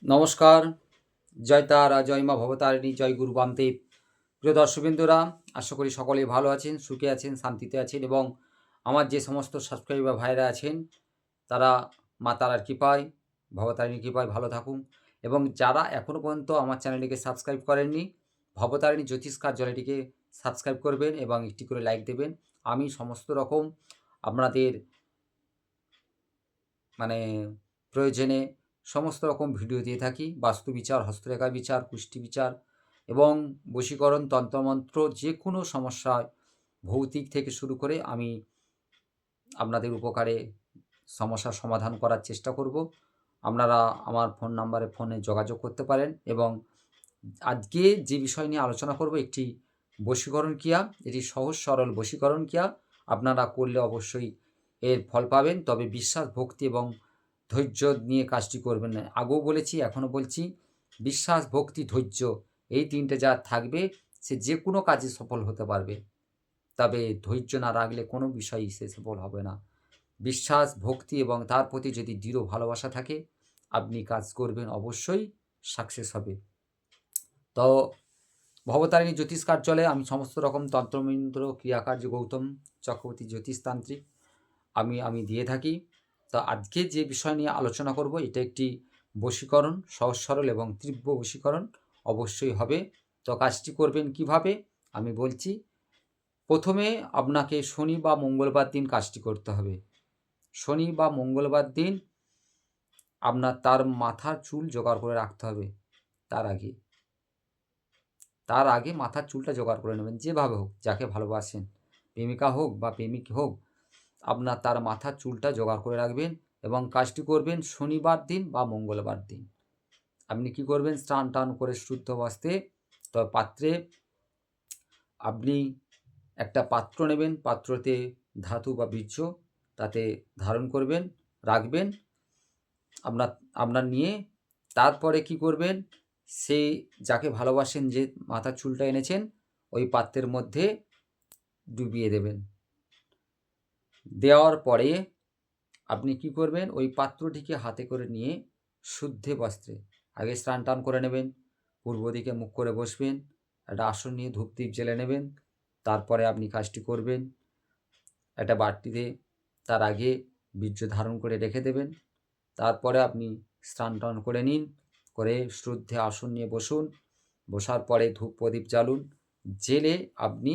নমস্কার, জয় তারা, জয় মা ভবতারিণী, জয় গুরু বামদেব। প্রিয় দর্শকবৃন্দরা, আশা করি সকলেই ভালো আছেন, সুখে আছেন, শান্তিতে আছেন এবং আমার যে সমস্ত সাবস্ক্রাইবার ভাইরা আছেন তারা মা তারার কৃপায়, ভবতারিণীর কৃপায় ভালো থাকুন। এবং যারা এখনও পর্যন্ত আমার চ্যানেলটিকে সাবস্ক্রাইব করেননি, ভবতারিণী জ্যোতিষ কার্যালয়টিকে সাবস্ক্রাইব করবেন এবং একটি করে লাইক দেবেন। আমি সমস্ত রকম আপনাদের প্রয়োজনে সমস্ত রকম ভিডিও দিয়ে থাকি। বাস্তু বিচার, হস্তরেখা বিচার, কুষ্টি বিচার এবং বশীকরণ, তন্ত্রমন্ত্র, যে কোনো সমস্যায় ভৌতিক থেকে শুরু করে আমি আপনাদের উপকারে সমস্যার সমাধান করার চেষ্টা করব। আপনারা আমার ফোন নাম্বারে ফোনে যোগাযোগ করতে পারেন। এবং আজকে যে বিষয় নিয়ে আলোচনা করব, একটি বশীকরণ ক্রিয়া। এটি সহজ সরল বশীকরণ ক্রিয়া। আপনারা করলে অবশ্যই এর ফল পাবেন, তবে বিশ্বাস, ভক্তি এবং ধৈর্য নিয়ে কাজটি করবেন না। আগেও বলেছি, এখনও বলছি, বিশ্বাস, ভক্তি, ধৈর্য এই তিনটে যার থাকবে সে যে কোনো কাজে সফল হতে পারবে। তবে ধৈর্য না রাখলে কোনো বিষয়ই সে সফল হবে না। বিশ্বাস, ভক্তি এবং তার প্রতি যদি দৃঢ় ভালোবাসা থাকে, আপনি কাজ করবেন, অবশ্যই সাকসেস হবে। তো ভবতারিণী জ্যোতিষ কার্যালয়ে আমি সমস্ত রকম তন্ত্রমন্ত্র, ক্রিয়াকার্য, গৌতম চক্রবর্তী জ্যোতিষতান্ত্রিক আমি দিয়ে থাকি। তো আজকে যে বিষয় নিয়ে আলোচনা করব, এটা একটি বশীকরণ, সহজ সরল এবং তীব্র বশীকরণ অবশ্যই হবে। তো কাজটি করবেন কিভাবে আমি বলছি। প্রথমে আপনাকে শনি বা মঙ্গলবার দিন কাজটি করতে হবে। শনি বা মঙ্গলবার দিন আপনার তার মাথার চুল জোগাড় করে রাখতে হবে। তার আগে মাথার চুলটা জোগাড় করে নেবেন, যেভাবে হোক, যাকে ভালোবাসেন, প্রেমিকা হোক বা প্রেমিক হোক, আপনার তার মাথার চুলটা জোগাড় করে রাখবেন এবং কাজটি করবেন শনিবার দিন বা মঙ্গলবার দিন। আপনি কি করবেন, স্নান টান করে শুদ্ধ বস্ত্রে, তবে পাত্রে আপনি একটা পাত্র নেবেন, পাত্রতে ধাতু বা বীর্য তাতে ধারণ করবেন, রাখবেন আপনার নিয়ে। তারপরে কি করবেন, সে যাকে ভালোবাসেন, যে মাথার চুলটা এনেছেন, ওই পাত্রের মধ্যে ডুবিয়ে দেবেন। দেওয়ার পরে আপনি কি করবেন, ওই পাত্রটিকে হাতে করে নিয়ে শুদ্ধে বস্ত্রে আগে স্নান টান করে নেবেন, পূর্ব দিকে মুখ করে বসবেন, একটা আসন নিয়ে ধূপদীপ জ্বেলে নেবেন। তারপরে আপনি কাজটি করবেন, একটা বাটিতে তার আগে বীর্য ধারণ করে রেখে দেবেন। তারপরে আপনি স্নান টান করে নিন, করে শ্রদ্ধে আসন নিয়ে বসুন। বসার পরে ধূপ প্রদীপ জ্বালুন। জেলে আপনি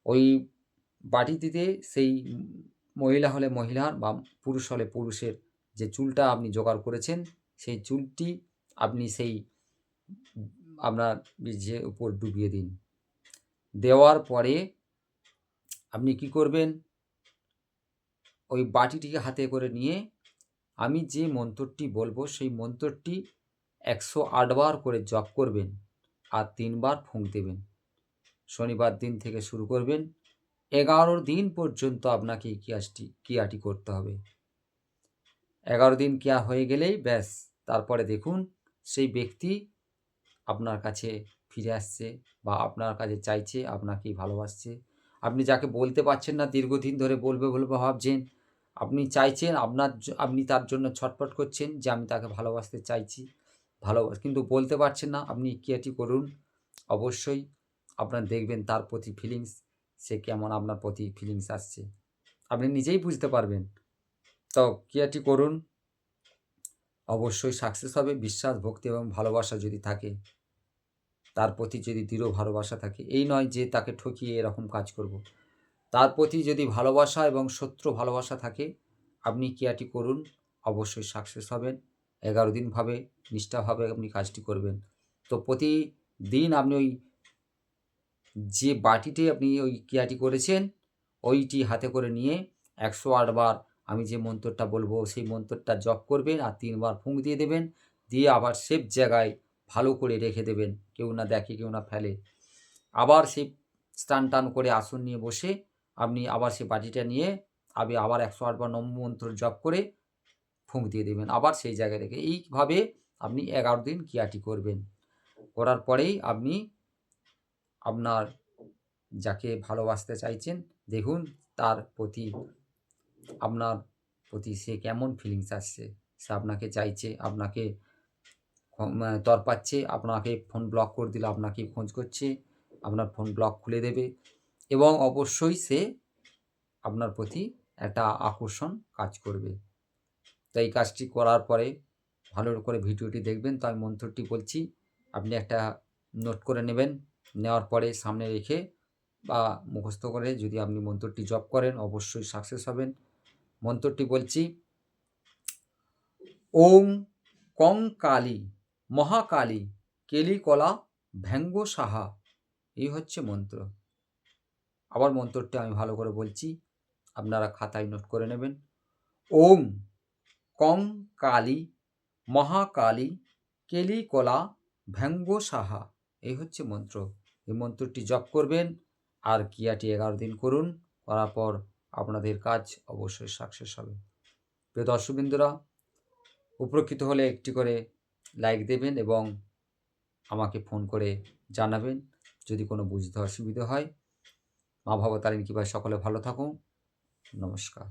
ওই বাটিটিতে সেই মহিলা হলে মহিলার বা পুরুষ হলে পুরুষের যে চুলটা আপনি জোগাড় করেছেন, সেই চুলটি আপনি সেই আপনার বীর্যের উপর ডুবিয়ে দিন। দেওয়ার পরে আপনি কি করবেন, ওই বাটিটিকে হাতে করে নিয়ে আমি যে মন্ত্রটি বলবো সেই মন্ত্রটি 108 বার করে জপ করবেন আর 3 বার ফুঁক দেবেন। শনিবার দিন থেকে শুরু করবেন, 11 দিন পর্যন্ত আপনাকে এই ক্রিয়াটি করতে হবে। 11 দিন ক্রিয়া হয়ে গেলেই ব্যাস, তারপরে দেখুন সেই ব্যক্তি আপনার কাছে ফিরে আসছে বা আপনার কাছে চাইছে, আপনাকেই ভালোবাসছে। আপনি যাকে বলতে পারছেন না, দীর্ঘদিন ধরে বলবে ভাবছেন, আপনি চাইছেন, আপনি তার জন্য ছটফট করছেন যে আমি তাকে ভালোবাসতে চাইছি, কিন্তু বলতে পারছেন না। আপনি ক্রিয়াটি করুন, অবশ্যই আপনার দেখবেন তার প্রতি ফিলিংস, সে কেমন আপনার প্রতি ফিলিংস আসছে, আপনি নিজেই বুঝতে পারবেন। তো ক্রিয়াটি করুন, অবশ্যই সাকসেস হবে। বিশ্বাস, ভক্তি এবং ভালোবাসা যদি থাকে, তার প্রতি যদি দৃঢ় ভালোবাসা থাকে, এই নয় যে তাকে ঠকিয়ে এরকম কাজ করব, তার প্রতি যদি ভালোবাসা এবং সত্য ভালোবাসা থাকে, আপনি ক্রিয়াটি করুন, অবশ্যই সাকসেস হবেন। 11 দিনভাবে নিষ্ঠাভাবে আপনি কাজটি করবেন। তো প্রতিদিন আপনি ওই যে বাটিতে আপনি ওই ক্রিয়াটি করেছেন, ওইটি হাতে করে নিয়ে 108 বার আমি যে মন্ত্রটা বলবো সেই মন্ত্রটা জপ করবেন আর 3 বার ফুঁক দিয়ে দেবেন। দিয়ে আবার সেফ জায়গায় ভালো করে রেখে দেবেন, কেউ না দেখে, কেউ না ফেলে। আবার সেই স্নান টান করে আসন নিয়ে বসে আপনি আবার সেই বাটিটা নিয়ে আবার 108 বার নম মন্ত্র জপ করে ফুঁক দিয়ে দেবেন, আবার সেই জায়গায় রেখে। এইভাবে আপনি 11 দিন ক্রিয়াটি করবেন। করার পরেই আপনি আপনার যাকে ভালোবাসতে চাইছেন, দেখুন তার প্রতি, আপনার প্রতি সে কেমন ফিলিংস আসছে। সে আপনাকে চাইছে, আপনাকে তরপাচ্ছে, আপনাকে ফোন ব্লক করে দিলে আপনাকেই খোঁজ করছে, আপনার ফোন ব্লক খুলে দেবে এবং অবশ্যই সে আপনার প্রতি একটা আকর্ষণ কাজ করবে। তো এই কাজটি করার পরে ভালো করে ভিডিওটি দেখবেন। তো আমি মন্ত্রটি বলছি, আপনি একটা নোট করে নেবেন। নেওয়ার পরে সামনে রেখে বা মুখস্থ করে যদি আপনি মন্ত্রটি জপ করেন অবশ্যই সাকসেস হবেন। মন্ত্রটি বলছি, ওম কং কালী মহাকালী কেলিকলা ভ্যাঙ্গ সাহা। এই হচ্ছে মন্ত্র। আবার মন্ত্রটি আমি ভালো করে বলছি, আপনারা খাতায় নোট করে নেবেন। ওম কং কালী মহাকালী কেলিকলা ভ্যাঙ্গ সাহা। এই হচ্ছে মন্ত্র। এই মন্ত্রটি জপ করবেন আর ক্রিয়াটি 11 দিন করুন। করার পর আপনাদের কাজ অবশ্যই সাকসেস হবে। প্রিয় দর্শকবৃন্দরা, উপকৃত হলে একটি করে লাইক দেবেন এবং আমাকে ফোন করে জানাবেন যদি কোনো বুঝতে অসুবিধা হয়। মা ভবতারিণী কৃপায় সকলে ভালো থাকুন। নমস্কার।